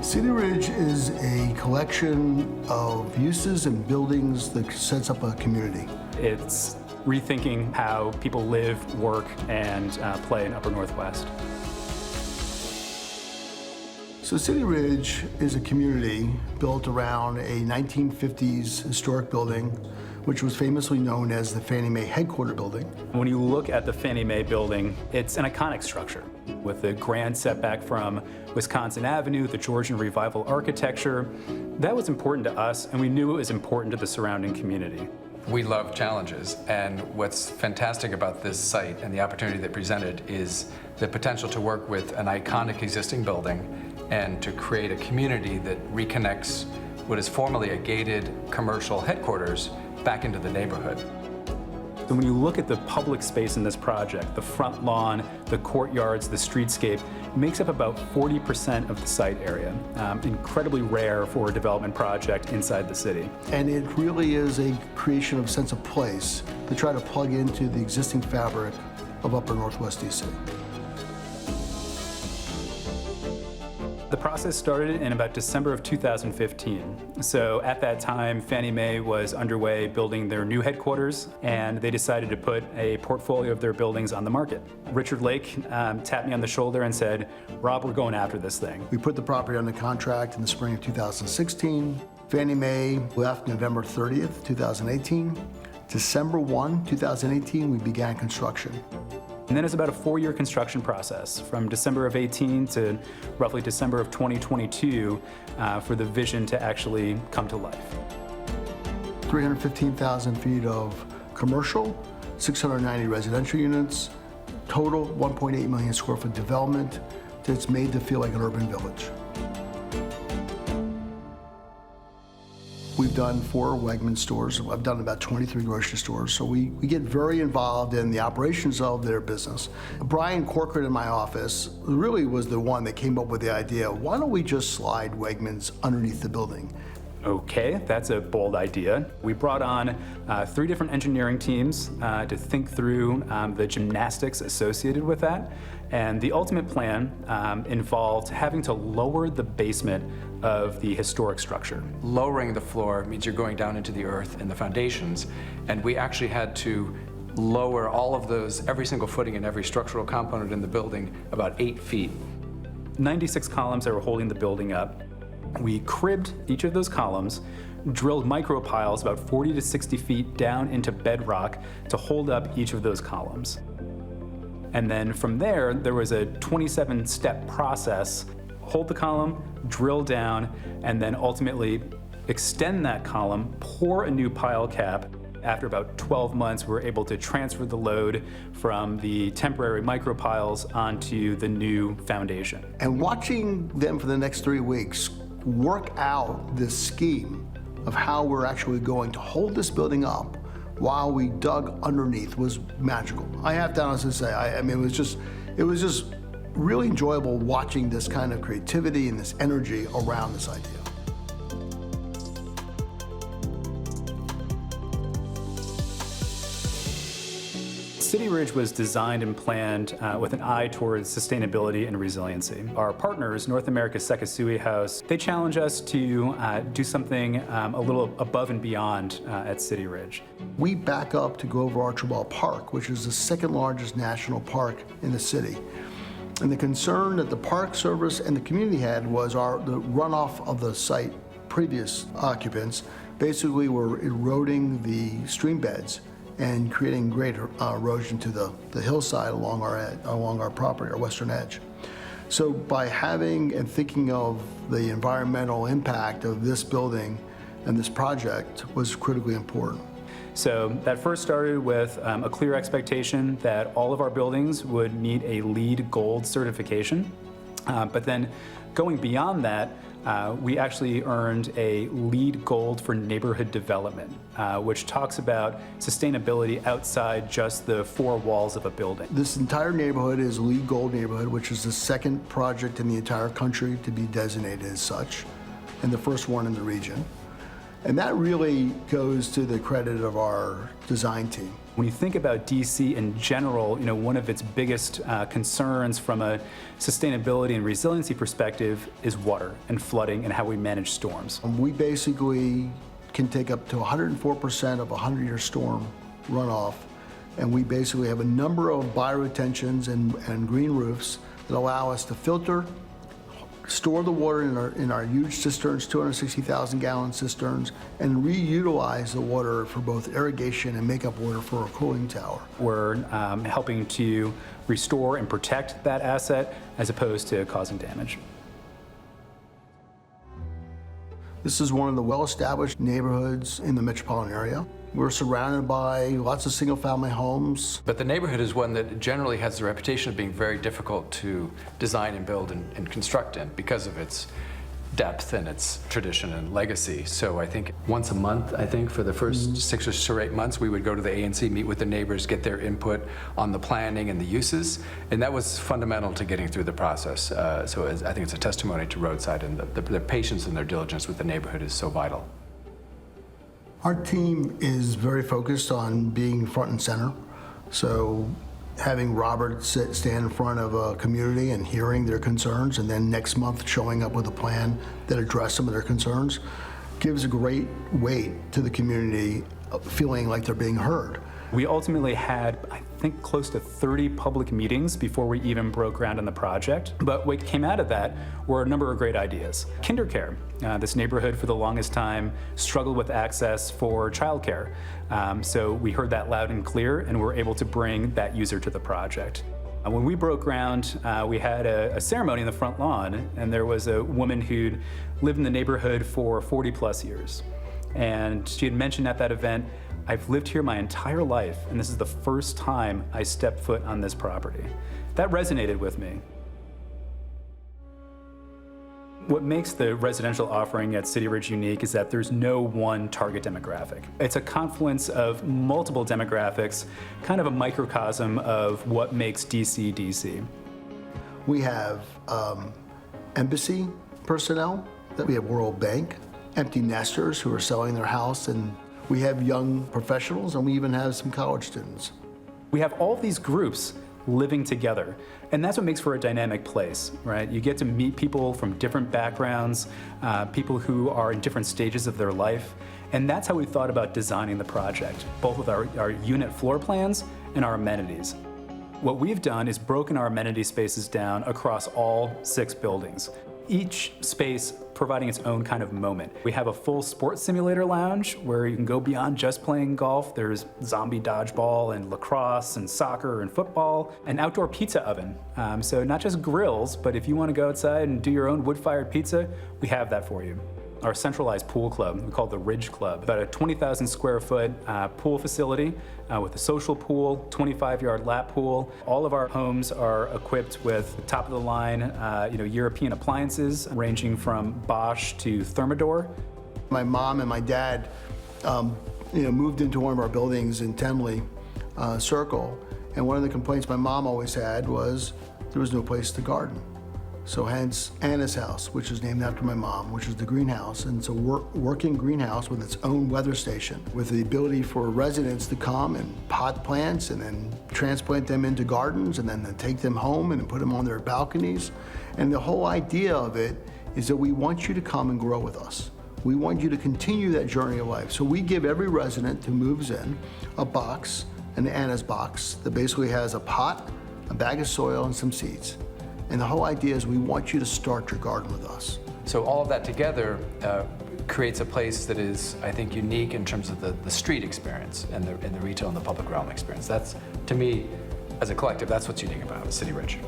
City Ridge is a collection of uses and buildings that sets up a community. It's rethinking how people live, work, and play in Upper Northwest. So City Ridge is a community built around a 1950s historic building, which was famously known as the Fannie Mae headquarter building. When you look at the Fannie Mae building, it's an iconic structure with the grand setback from Wisconsin Avenue, the Georgian Revival architecture. That was important to us, and we knew it was important to the surrounding community. We love challenges, and what's fantastic about this site and the opportunity that presented is the potential to work with an iconic existing building and to create a community that reconnects what is formerly a gated commercial headquarters back into the neighborhood. So when you look at the public space in this project, the front lawn, the courtyards, the streetscape, makes up about 40% of the site area. Incredibly rare for a development project inside the city. And it really is a creation of a sense of place to try to plug into the existing fabric of Upper Northwest DC. The process started in about December of 2015. So at that time, Fannie Mae was underway building their new headquarters, and they decided to put a portfolio of their buildings on the market. Richard Lake tapped me on the shoulder and said, "Rob, we're going after this thing." We put the property under contract in the spring of 2016. Fannie Mae left November 30th, 2018. December 1, 2018, we began construction. And then it's about a 4-year construction process from December of 18 to roughly December of 2022 for the vision to actually come to life. 315,000 feet of commercial, 690 residential units, total 1.8 million square foot development that's made to feel like an urban village. We've done 4 Wegmans stores. I've done about 23 grocery stores. So we get very involved in the operations of their business. Brian Corcoran in my office really was the one that came up with the idea, why don't we just slide Wegmans underneath the building? Okay, that's a bold idea. We brought on 3 different engineering teams to think through the gymnastics associated with that. And the ultimate plan involved having to lower the basement of the historic structure. Lowering the floor means you're going down into the earth and the foundations, and we actually had to lower all of those, every single footing and every structural component in the building about 8 feet. 96 columns that were holding the building up. We cribbed each of those columns, drilled micro piles about 40 to 60 feet down into bedrock to hold up each of those columns. And then from there was a 27-step process. Hold the column, drill down, and then ultimately extend that column, pour a new pile cap. After about 12 months, we were able to transfer the load from the temporary micro piles onto the new foundation. And watching them for the next 3 weeks work out this scheme of how we're actually going to hold this building up while we dug underneath was magical. I have to honestly say, I mean, it was just really enjoyable watching this kind of creativity and this energy around this idea. City Ridge was designed and planned with an eye towards sustainability and resiliency. Our partners, North America's Sekisui House, they challenge us to do something a little above and beyond at City Ridge. We back up to Grover Archibald Park, which is the 2nd largest national park in the city. And the concern that the Park Service and the community had was the runoff of the site. Previous occupants basically were eroding the stream beds and creating great erosion to the hillside along our property, our western edge. So by having and thinking of the environmental impact of this building and this project was critically important. So that first started with a clear expectation that all of our buildings would meet a LEED Gold certification. But then going beyond that, we actually earned a LEED Gold for neighborhood development, which talks about sustainability outside just the 4 walls of a building. This entire neighborhood is a LEED Gold neighborhood, which is the 2nd project in the entire country to be designated as such, and the 1st one in the region. And that really goes to the credit of our design team. When you think about DC in general, one of its biggest concerns from a sustainability and resiliency perspective is water and flooding and how we manage storms. We basically can take up to 104% of a 100-year storm runoff, and we basically have a number of bioretentions and green roofs that allow us to filter, store the water in our huge cisterns, 260,000 gallon cisterns, and reutilize the water for both irrigation and makeup water for a cooling tower. We're helping to restore and protect that asset as opposed to causing damage. This is one of the well-established neighborhoods in the metropolitan area. We're surrounded by lots of single-family homes. But the neighborhood is one that generally has the reputation of being very difficult to design and build and construct in because of its depth and its tradition and legacy. So I think once a month, for the first 6 or 8 months, we would go to the ANC, meet with the neighbors, get their input on the planning and the uses. And that was fundamental to getting through the process. I think it's a testimony to Roadside, and the patience and their diligence with the neighborhood is so vital. Our team is very focused on being front and center. So having Robert stand in front of a community and hearing their concerns, and then next month showing up with a plan that addresses some of their concerns, gives a great weight to the community, feeling like they're being heard. We ultimately had, I think, close to 30 public meetings before we even broke ground on the project. But what came out of that were a number of great ideas. Kindercare. This neighborhood for the longest time struggled with access for childcare. So we heard that loud and clear, and were able to bring that user to the project. When we broke ground, we had a ceremony in the front lawn, and there was a woman who'd lived in the neighborhood for 40 plus years. And she had mentioned at that event, "I've lived here my entire life, and this is the first time I stepped foot on this property." That resonated with me. What makes the residential offering at City Ridge unique is that there's no one target demographic. It's a confluence of multiple demographics, kind of a microcosm of what makes DC, DC. We have embassy personnel, we have World Bank, empty nesters who are selling their house, and we have young professionals, and we even have some college students. We have all these groups living together, and that's what makes for a dynamic place, right? You get to meet people from different backgrounds, people who are in different stages of their life, and that's how we thought about designing the project, both with our unit floor plans and our amenities. What we've done is broken our amenity spaces down across all 6 buildings, each space providing its own kind of moment. We have a full sports simulator lounge where you can go beyond just playing golf. There's zombie dodgeball and lacrosse and soccer and football, an outdoor pizza oven. So not just grills, but if you want to go outside and do your own wood-fired pizza, we have that for you. Our centralized pool club, we call it the Ridge Club, about a 20,000 square foot pool facility with a social pool, 25-yard lap pool. All of our homes are equipped with top-of-the-line European appliances ranging from Bosch to Thermador. My mom and my dad moved into one of our buildings in Tenley Circle, and one of the complaints my mom always had was there was no place to garden. So hence Anna's house, which is named after my mom, which is the greenhouse. And it's a working greenhouse with its own weather station, with the ability for residents to come and pot plants and then transplant them into gardens and then take them home and put them on their balconies. And the whole idea of it is that we want you to come and grow with us. We want you to continue that journey of life. So we give every resident who moves in a box, an Anna's box, that basically has a pot, a bag of soil, and some seeds. And the whole idea is we want you to start your garden with us. So all of that together creates a place that is, I think, unique in terms of the street experience and the retail and the public realm experience. That's, to me, as a collective, that's what's unique about City Ridge.